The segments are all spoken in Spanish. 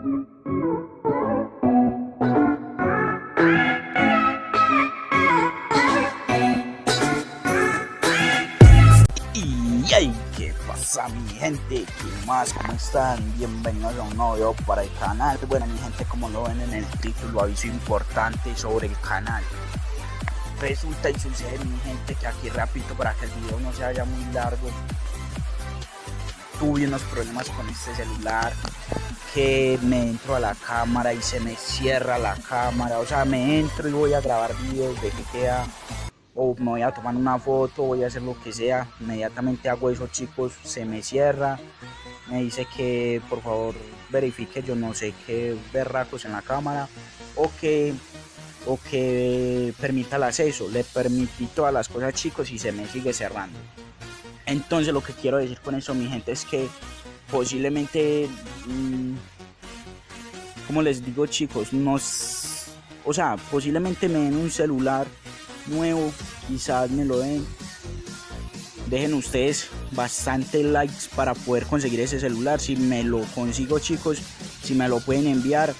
Y hey, ¿qué pasa mi gente? ¿Qué más? ¿Cómo están? Bienvenidos a un nuevo video para el canal. Bueno mi gente, como lo ven en el título, aviso importante sobre el canal. Resulta y sucede mi gente que aquí repito para que el video no se vaya muy largo. Tuve unos problemas con este celular, que me entro a la cámara y se me cierra la cámara. O sea, me entro y voy a grabar videos de GTA, o me voy a tomar una foto, voy a hacer lo que sea, inmediatamente hago eso, chicos, se me cierra, me dice que por favor verifique yo no sé qué berracos en la cámara, o que permita el acceso. Le permití todas las cosas, chicos, y se me sigue cerrando. Entonces lo que quiero decir con eso mi gente es que posiblemente, como les digo chicos, o sea, posiblemente me den un celular nuevo, quizás me lo den. Dejen ustedes bastante likes para poder conseguir ese celular. Si me lo consigo, chicos, si me lo pueden enviar,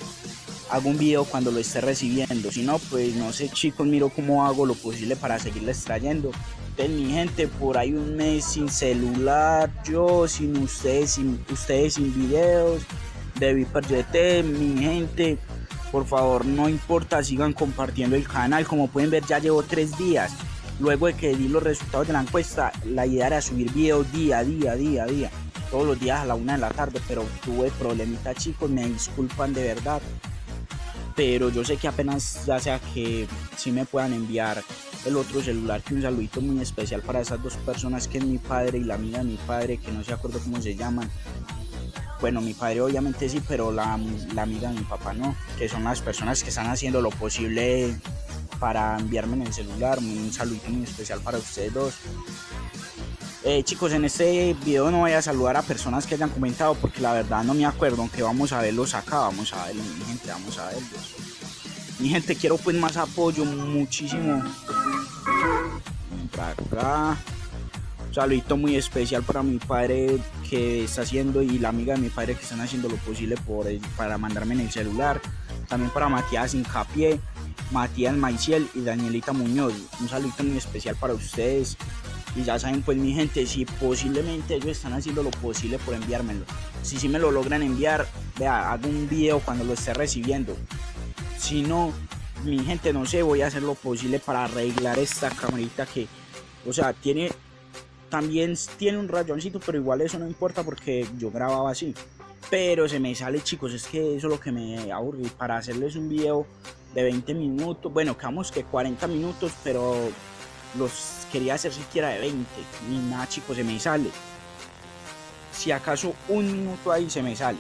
hago un video cuando lo esté recibiendo. Si no, pues no sé, chicos, miro cómo hago lo posible para seguirles trayendo. Entonces mi gente, por ahí un mes sin celular, yo sin ustedes, sin videos de Viper GT, mi gente. Por favor, no importa, sigan compartiendo el canal. Como pueden ver, ya llevo 3 días. Luego de que di los resultados de la encuesta, la idea era subir videos día a día. Todos los días a la 1 de la tarde, pero tuve problemitas, chicos. Me disculpan de verdad. Pero yo sé que apenas ya sea que sí me puedan enviar el otro celular, que un saludito muy especial para esas dos personas, que es mi padre y la amiga de mi padre, que no se acuerdo cómo se llaman. Bueno, mi padre obviamente sí, pero la amiga de mi papá no, que son las personas que están haciendo lo posible para enviarme en el celular. Un saludito muy especial para ustedes dos. Chicos, en este video no voy a saludar a personas que hayan comentado, porque la verdad no me acuerdo, aunque vamos a verlos acá, vamos a verlos, mi gente, vamos a verlos. Mi gente, quiero pues más apoyo, muchísimo. Por acá. Un saludito muy especial para mi padre que está haciendo, y la amiga de mi padre que están haciendo lo posible para mandarme en el celular. También para Matías Incapié, Matías Maiciel y Danielita Muñoz. Un saludito muy especial para ustedes. Y ya saben pues mi gente, si posiblemente ellos están haciendo lo posible por enviármelo. Si me lo logran enviar, vea, hago un video cuando lo esté recibiendo. Si no, mi gente, no sé, voy a hacer lo posible para arreglar esta camarita que, o sea, también tiene un rayoncito, pero igual eso no importa porque yo grababa así. Pero se me sale, chicos, es que eso es lo que me aburre. Para hacerles un video de 20 minutos, bueno, quedamos que 40 minutos, pero los quería hacer siquiera de 20. Ni nada, chicos, se me sale. Si acaso un minuto ahí se me sale.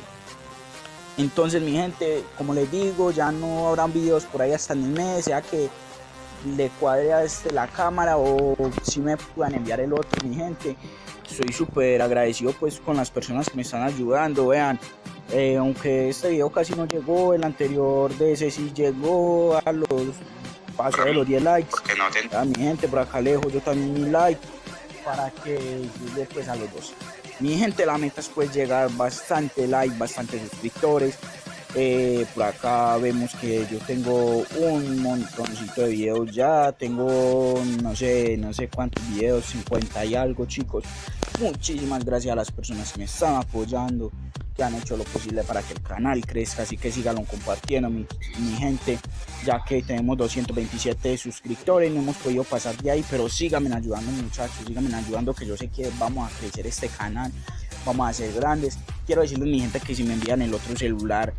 Entonces, mi gente, como les digo, ya no habrán videos por ahí hasta el mes, sea que le cuadre a la cámara o si me puedan enviar el otro, mi gente. Estoy súper agradecido pues con las personas que me están ayudando. Vean, aunque este video casi no llegó, el anterior de ese sí llegó a los pasos de los 10 likes. A mi gente, por acá lejos, yo también mi like para que llegue pues a los 2. Mi gente, la meta es pues llegar bastante like, bastante suscriptores. Por acá vemos que yo tengo un montoncito de videos ya, tengo no sé cuántos videos, 50 y algo, chicos. Muchísimas gracias a las personas que me están apoyando, que han hecho lo posible para que el canal crezca, así que síganlo compartiendo mi gente, ya que tenemos 227 suscriptores, no hemos podido pasar de ahí, pero síganme ayudando muchachos, síganme ayudando, que yo sé que vamos a crecer este canal, vamos a ser grandes. Quiero decirles mi gente que si me envían el otro celular,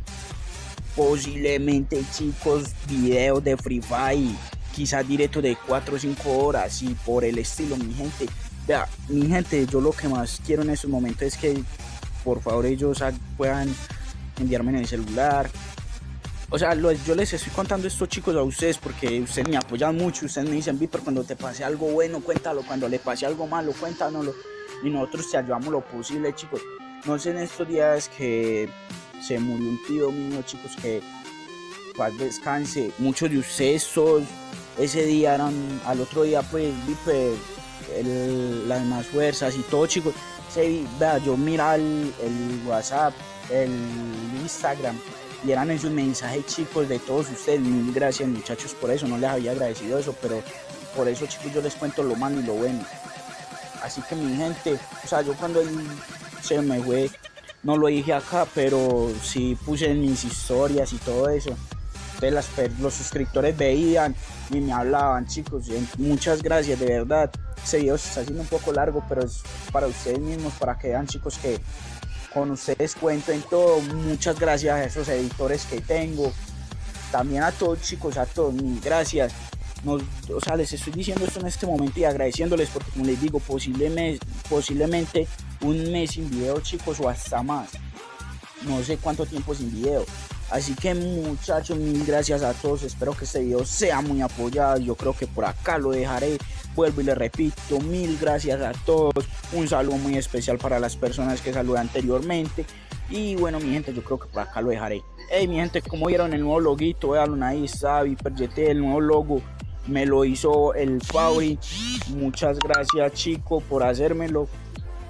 posiblemente, chicos, videos de Free Fire, quizás directo de 4 o 5 horas y por el estilo, mi gente. Vea, mi gente, yo lo que más quiero en estos momentos es que por favor ellos puedan enviarme en el celular. O sea, yo les estoy contando esto, chicos, a ustedes porque ustedes me apoyan mucho. Ustedes me dicen, Viper, cuando te pase algo bueno, cuéntalo. Cuando le pase algo malo, cuéntanoslo. Y nosotros te ayudamos lo posible, chicos. No sé, en estos días que se murió un tío mío, chicos, que paz descanse. Muchos de ustedes ese día eran, al otro día pues Viper, las más fuerzas y todo, chicos. Vea, yo mira el WhatsApp el Instagram, vieran en sus mensajes, chicos, de todos ustedes. Mil gracias, muchachos, por eso. No les había agradecido eso, pero por eso, chicos, yo les cuento lo malo y lo bueno. Así que mi gente, o sea, yo cuando él se me fue, no lo dije acá, pero sí puse en mis historias y todo eso. Entonces los suscriptores veían y me hablaban, chicos. Muchas gracias, de verdad. Ese video se está haciendo un poco largo, pero es para ustedes mismos, para que vean, chicos, que con ustedes cuento en todo. Muchas gracias a esos editores que tengo. También a todos, chicos, a todos, mil gracias. O sea, les estoy diciendo esto en este momento y agradeciéndoles porque, como les digo, posiblemente un mes sin video, chicos, o hasta más. No sé cuánto tiempo sin video. Así que, muchachos, mil gracias a todos. Espero que este video sea muy apoyado. Yo creo que por acá lo dejaré. Vuelvo y les repito, mil gracias a todos. Un saludo muy especial para las personas que saludé anteriormente. Y bueno, mi gente, yo creo que por acá lo dejaré. Hey, mi gente, como vieron el nuevo loguito, véanlo ahí, está Viperjet, el nuevo logo. Me lo hizo el Fauri. Muchas gracias, chicos, por hacérmelo.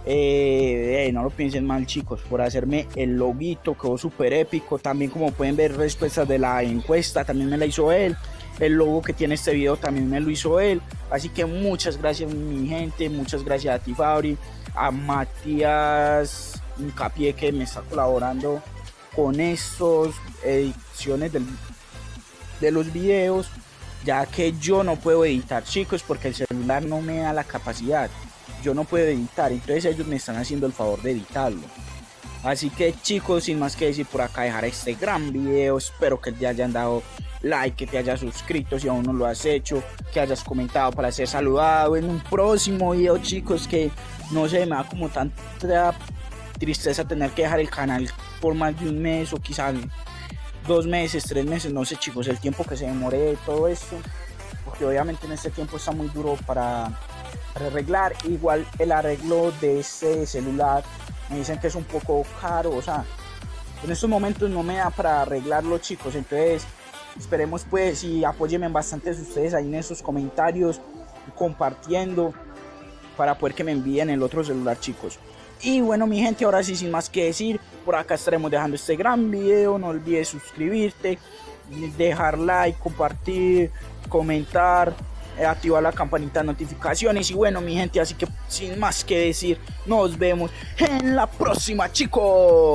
No lo piensen mal, chicos, por hacerme el loguito. Quedó súper épico. También, como pueden ver, respuestas de la encuesta también me la hizo él. El logo que tiene este video también me lo hizo él. Así que muchas gracias, mi gente. Muchas gracias a ti, Fauri. A Matías Hincapié, que me está colaborando con estas ediciones de los videos, ya que yo no puedo editar, chicos, porque el celular no me da la capacidad. Yo no puedo editar, entonces ellos me están haciendo el favor de editarlo. Así que, chicos, sin más que decir, por acá dejar este gran video. Espero que te hayan dado like, que te hayas suscrito si aún no lo has hecho, que hayas comentado para ser saludado en un próximo video, chicos. Que no sé, me da como tanta tristeza tener que dejar el canal por más de un mes, o quizás 2 meses, 3 meses, no sé, chicos, el tiempo que se demore todo esto, porque obviamente en este tiempo está muy duro para arreglar. Igual el arreglo de este celular me dicen que es un poco caro, o sea, en estos momentos no me da para arreglarlo, chicos. Entonces esperemos pues, y apóyenme bastantes ustedes ahí en esos comentarios, compartiendo, para poder que me envíen el otro celular, chicos. Y bueno, mi gente, ahora sí, sin más que decir, por acá estaremos dejando este gran video. No olvides suscribirte, dejar like, compartir, comentar, activar la campanita de notificaciones. Y bueno, mi gente, así que sin más que decir, nos vemos en la próxima, chicos.